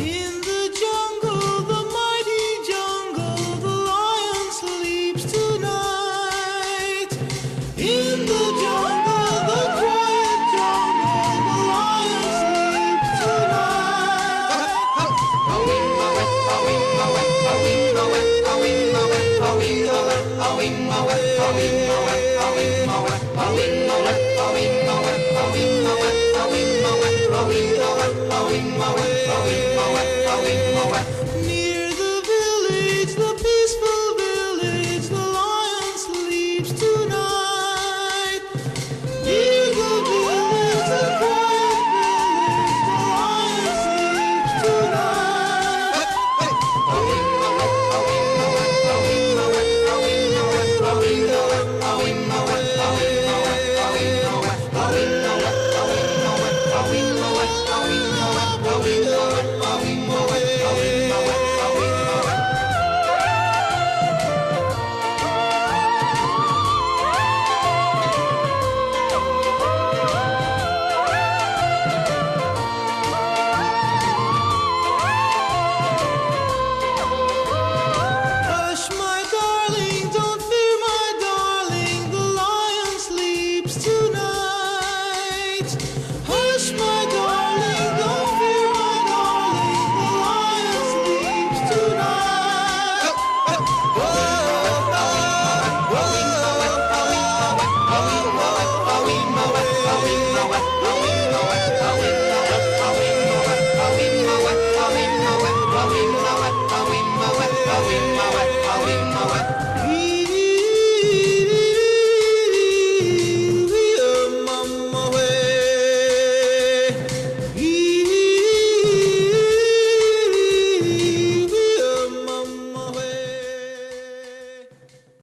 In the jungle, the mighty jungle, the lion sleeps tonight. In the jungle, the quiet jungle, the lion sleeps tonight. Near the village, the peaceful village, the lion sleeps tonight. Near the village, the quiet village, the lion sleeps tonight. Hush, my darling, don't fear, my darling, the lion sleeps tonight. Hush, my darling, don't fear, my darling, the lion sleeps tonight.